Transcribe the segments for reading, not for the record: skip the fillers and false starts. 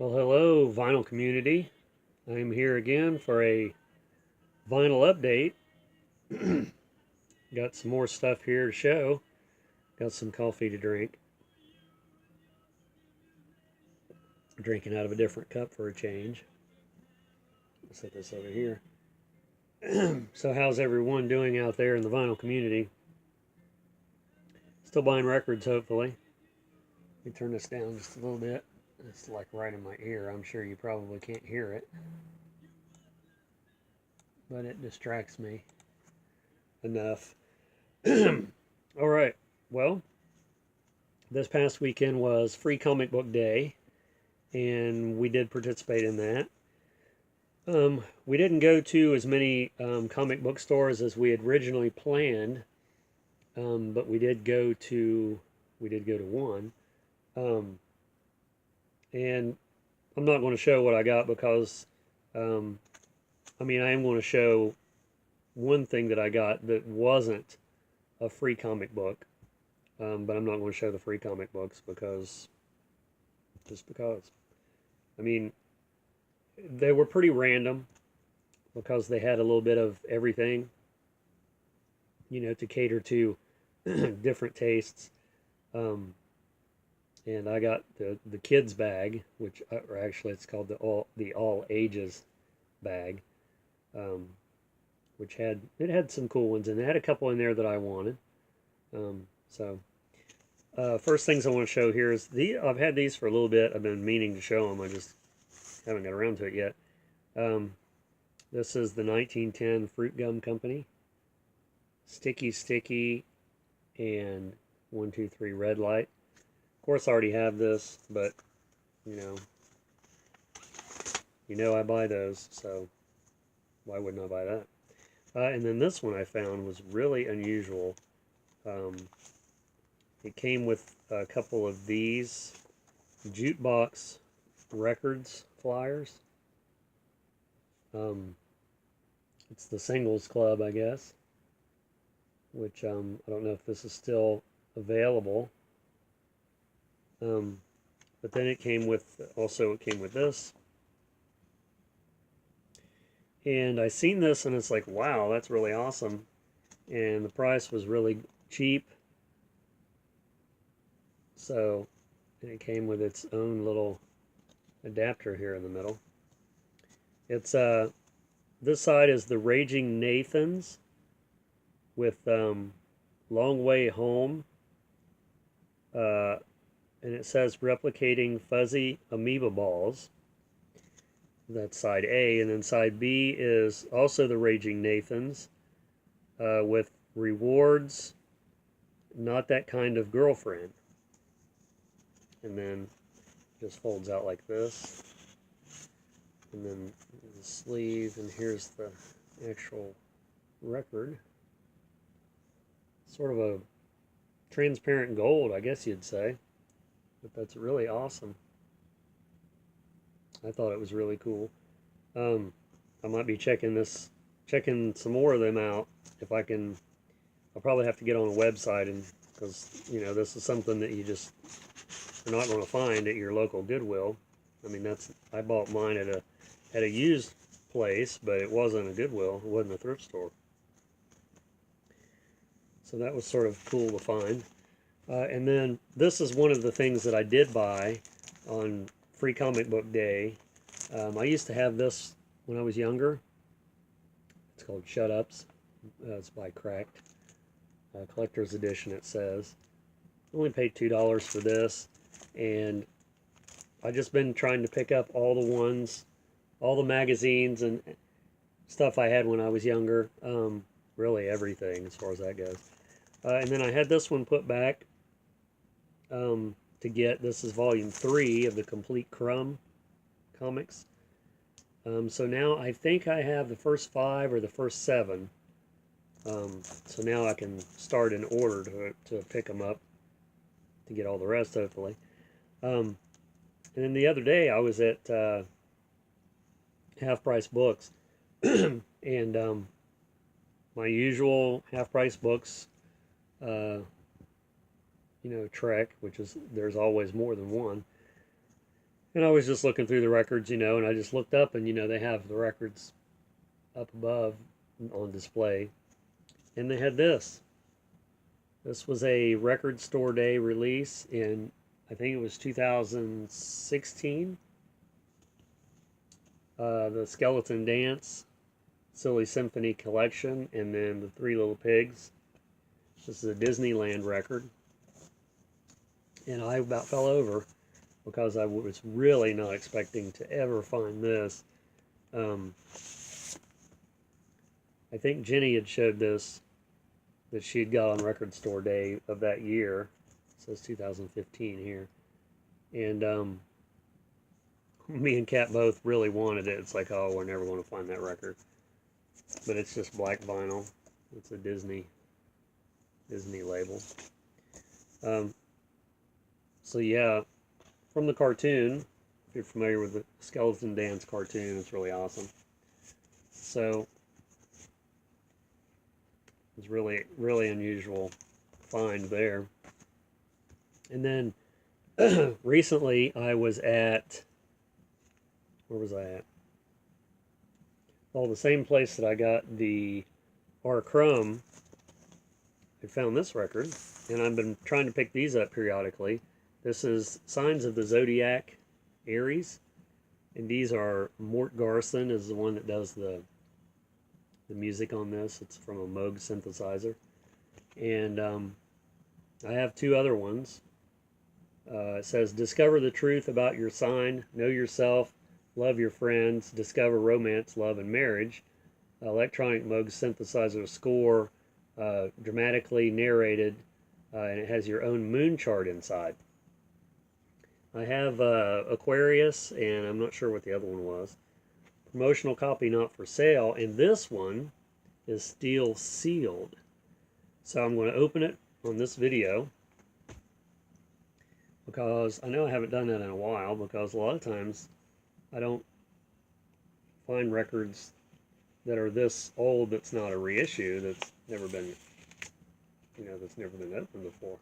Well, hello, vinyl community. I'm here again for a vinyl update. Got some more stuff here to show. Got some coffee to drink. Drinking out of a different cup for a change. I'll set this over here. So, how's everyone doing out there in the vinyl community? Still buying records, hopefully. Let me turn this down just a little bit. It's like right in my ear. I'm sure you probably can't hear it, but it distracts me enough. All right. Well, this past weekend was Free Comic Book Day, and we did participate in that. We didn't go to as many comic book stores as we had originally planned, but we did go to one. And I'm not going to show what I got because, I am going to show one thing that I got that wasn't a free comic book, but I'm not going to show the free comic books because. I mean, they were pretty random because they had a little bit of everything, to cater to different tastes. And I got the kids bag, which or actually it's called the all ages bag, which had some cool ones, and it had a couple in there that I wanted. First things I want to show here is I've had these for a little bit. I've been meaning to show them. I just haven't got around to it yet. This is the 1910 Fruit Gum Company. Sticky Sticky and 1, 2, 3 Red Light. Of course, I already have this, but I buy those, so why wouldn't I buy that? And then this one I found was really unusual. It came with a couple of these jukebox records flyers. It's the Singles Club, I guess, which I don't know if this is still available. But then it came with this. And I seen this and it's like, wow, that's really awesome. And the price was really cheap. So, and it came with its own little adapter here in the middle. It's this side is the Raging Nathans with Long Way Home. And it says replicating fuzzy amoeba balls. That's side A. And then side B is also the Raging Nathans with rewards, not that kind of girlfriend. And then just folds out like this. And then the sleeve, and here's the actual record. Sort of a transparent gold, I guess you'd say. But that's really awesome. I thought it was really cool. I might be checking some more of them out if I can. I'll probably have to get on a website, and because this is something that you just are not going to find at your local Goodwill. I mean, I bought mine at a used place, but it wasn't a Goodwill. It wasn't a thrift store. So that was sort of cool to find. And then this is one of the things that I did buy on Free Comic Book Day. I used to have this when I was younger. It's called Shut Ups. It's by Cracked. Collector's edition, it says. I only paid $2 for this. And I've just been trying to pick up all the magazines and stuff I had when I was younger. Really everything as far as that goes. And then I had this one put back to get. This is volume 3 of the Complete Crumb comics. So now I think I have the first 5 or the first 7. So now I can start in order to pick them up to get all the rest, hopefully. And then the other day I was at Half Price Books, and my usual Half Price Books, Trek, which is, there's always more than one. And I was just looking through the records, you know, and I just looked up and, you know, they have the records up above on display. And they had this. This was a Record Store Day release in, I think it was 2016. The Skeleton Dance, Silly Symphony Collection, and then the Three Little Pigs. This is a Disneyland record. And I about fell over because I was really not expecting to ever find this. I think Jenny had showed this that she had got on Record Store Day of that year. It says 2015 here. And me and Kat both really wanted it. It's like, oh, we're never going to find that record. But it's just black vinyl. It's a Disney label. So yeah, from the cartoon, if you're familiar with the Skeleton Dance cartoon, it's really awesome. So it's really, really unusual find there. And then recently I was at, where was I at? Oh, the same place that I got the Crumb. I found this record, and I've been trying to pick these up periodically. This is Signs of the Zodiac, Aries, and these are Mort Garson is the one that does the music on this. It's from a Moog synthesizer, and I have two other ones. It says, discover the truth about your sign, know yourself, love your friends, discover romance, love, and marriage. Electronic Moog synthesizer score, dramatically narrated, and it has your own moon chart inside. I have Aquarius, and I'm not sure what the other one was. Promotional copy not for sale, and this one is still sealed. So I'm going to open it on this video, because I know I haven't done that in a while, because a lot of times I don't find records that are this old that's not a reissue, that's never been, you know, that's never been opened before.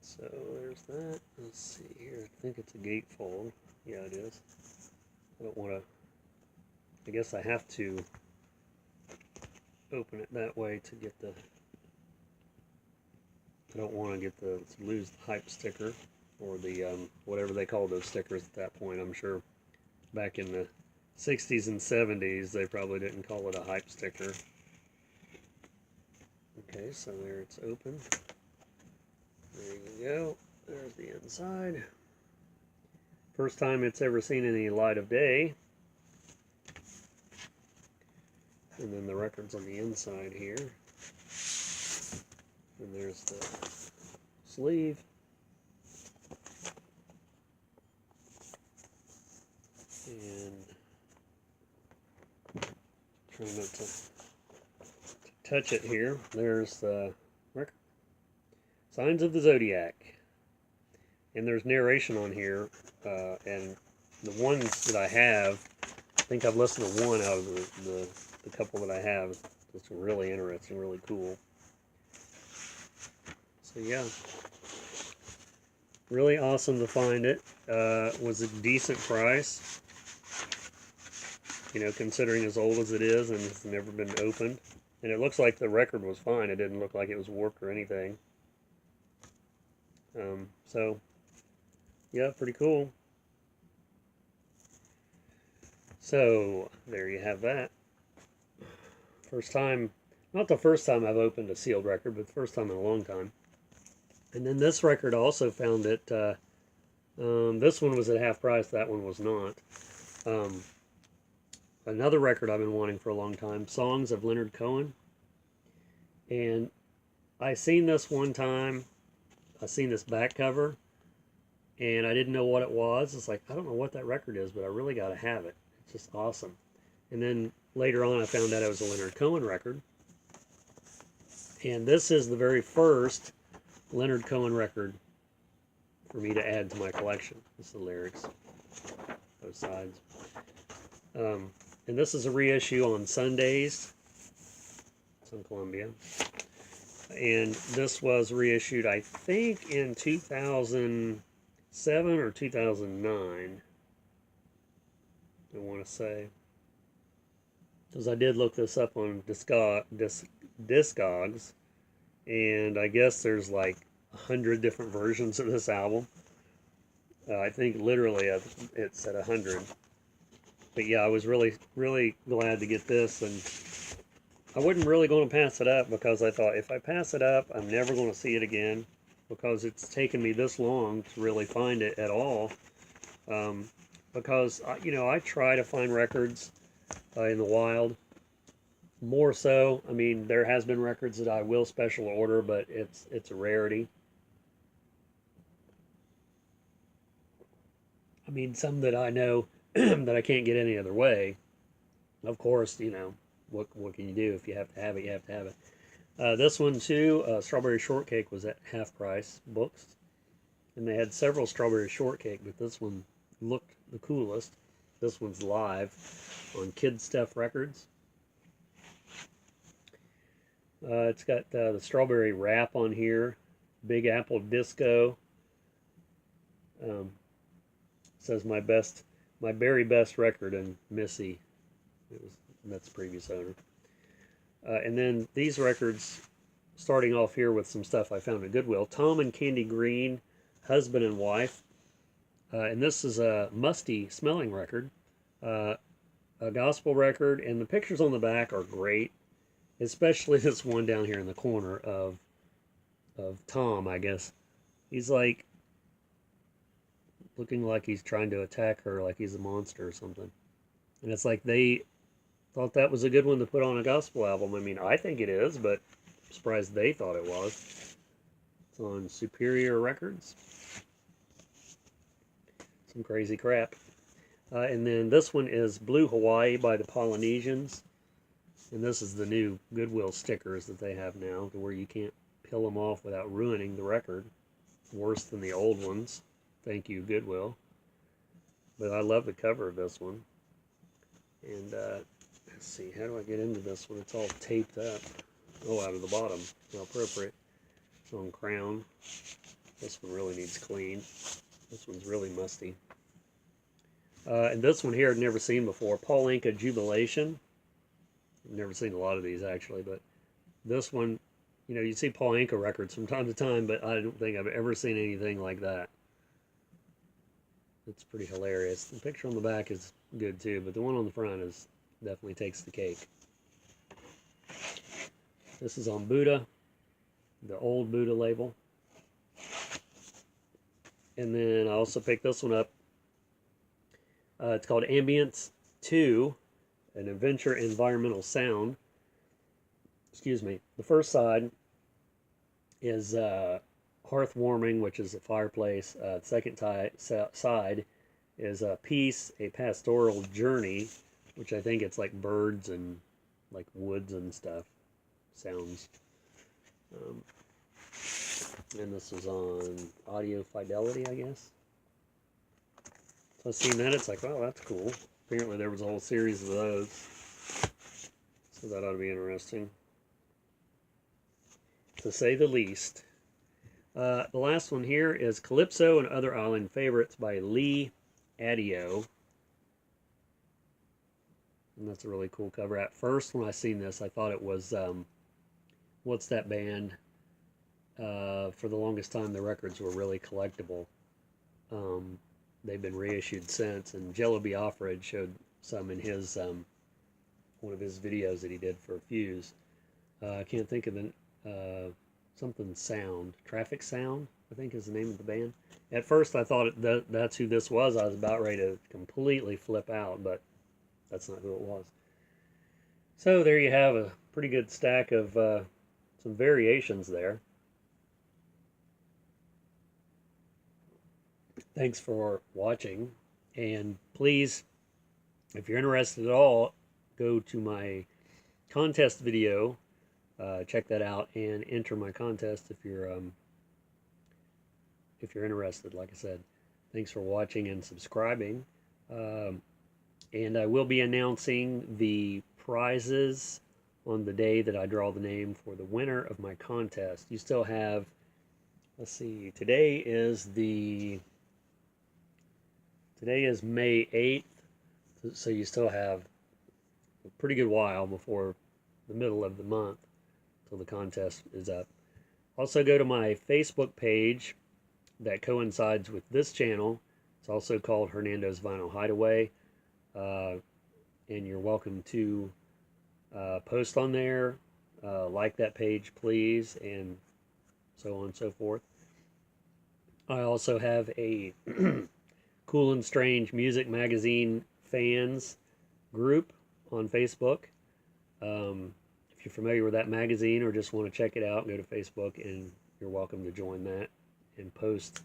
So there's that. Let's see here. I think it's a gatefold. Yeah, it is. I don't want to, I guess I have to open it that way to get the, I don't want to get the, to lose the hype sticker, or the, whatever they call those stickers at that point. I'm sure back in the 60s and 70s, they probably didn't call it a hype sticker. Okay, so there it's open. There you go. There's the inside. First time it's ever seen any light of day. And then the record's on the inside here. And there's the sleeve. And try not to touch it here. There's the record. Signs of the Zodiac. And there's narration on here. And the ones that I have, I think I've listened to one out of the couple that I have. It's really interesting, really cool. So yeah, really awesome to find it. Was a decent price, you know, considering as old as it is and it's never been opened. And it looks like the record was fine. It didn't look like it was warped or anything. So yeah, pretty cool. So there you have that. First time, not the first time I've opened a sealed record, but the first time in a long time. And then this record also found it, this one was at half price, that one was not. Another record I've been wanting for a long time, Songs of Leonard Cohen. And I seen this one time, I seen this back cover, and I didn't know what it was. It's like, I don't know what that record is, but I really got to have it. It's just awesome. And then later on I found out it was a Leonard Cohen record. And this is the very first Leonard Cohen record for me to add to my collection. This is the lyrics, both sides. And this is a reissue on Sundays. It's on Columbia. And this was reissued, I think, in 2007 or 2009. I want to say. Because I did look this up on Discogs, and I guess there's like 100 different versions of this album. I think literally it said 100. But yeah, I was really glad to get this, and I wasn't really going to pass it up because I thought if I pass it up, I'm never going to see it again because it's taken me this long to really find it at all. Because, you know, I try to find records in the wild. More so, I mean, there has been records that I will special order, but it's a rarity. I mean, some that I know that I can't get any other way. Of course, you know, what can you do? If you have to have it, you have to have it. This one too, Strawberry Shortcake, was at half price books. And they had several Strawberry Shortcake, but this one looked the coolest. This one's live on Kid Stuff Records. It's got the Strawberry Wrap on here, Big Apple Disco. Says my very best record, and Missy. That's the previous owner. And then these records, starting off here with some stuff I found at Goodwill. Tom and Candy Green, Husband and Wife. And this is a musty smelling record. A gospel record, and the pictures on the back are great. Especially this one down here in the corner of Tom, I guess. He's like looking like he's trying to attack her, like he's a monster or something. And it's like they thought that was a good one to put on a gospel album. I mean, I think it is, but I'm surprised they thought it was. It's on Superior Records. Some crazy crap. And then this one is Blue Hawaii by the Polynesians. And this is the new Goodwill stickers that they have now, to where you can't peel them off without ruining the record. Worse than the old ones. Thank you, Goodwill. But I love the cover of this one. And let's see, how do I get into this one? It's all taped up. Oh, out of the bottom. How appropriate. It's on Crown. This one really needs clean. This one's really musty. And this one here I've never seen before. Paul Anka Jubilation. I've never seen a lot of these actually, but this one, you know, you see Paul Anka records from time to time, but I don't think I've ever seen anything like that. It's pretty hilarious. The picture on the back is good too, but the one on the front is definitely takes the cake. This is on Buddha, the old Buddha label. And then I also picked this one up. It's called Ambience 2. An Adventure Environmental Sound. Excuse me. The first side is Hearthwarming, which is a fireplace. The second side is Peace, a Pastoral Journey, which I think it's like birds and like woods and stuff. Sounds. And this was on Audio Fidelity, I guess. So I've seen that. It's like, wow, that's cool. Apparently there was a whole series of those. So that ought to be interesting, to say the least. The last one here is Calypso and Other Island Favorites by Lee Adio. And that's a really cool cover. At first, when I seen this, I thought it was, what's that band? For the longest time, the records were really collectible. They've been reissued since, and Jello Biafra showed some in his one of his videos that he did for Fuse. I can't think of it. Something Sound, Traffic Sound, I think is the name of the band. At first, I thought that's who this was. I was about ready to completely flip out, but that's not who it was. So there you have a pretty good stack of some variations there. Thanks for watching, and please, if you're interested at all, go to my contest video, check that out, and enter my contest if you're interested. Like I said, thanks for watching and subscribing, and I will be announcing the prizes on the day that I draw the name for the winner of my contest. You still have, let's see, today is May 8th. So you still have a pretty good while before the middle of the month till the contest is up. Also go to my Facebook page that coincides with this channel. It's also called Hernando's Vinyl Hideaway. And you're welcome to post on there, like that page please, and so on and so forth. I also have a Cool and Strange Music Magazine fans group on Facebook. If you're familiar with that magazine or just want to check it out, go to Facebook and you're welcome to join that and post,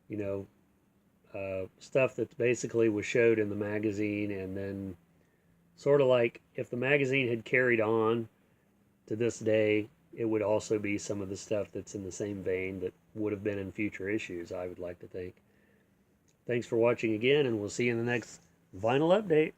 you know, stuff that basically was showed in the magazine, and then sort of like if the magazine had carried on to this day, it would also be some of the stuff that's in the same vein that would have been in future issues, I would like to think. Thanks for watching again, and we'll see you in the next vinyl update.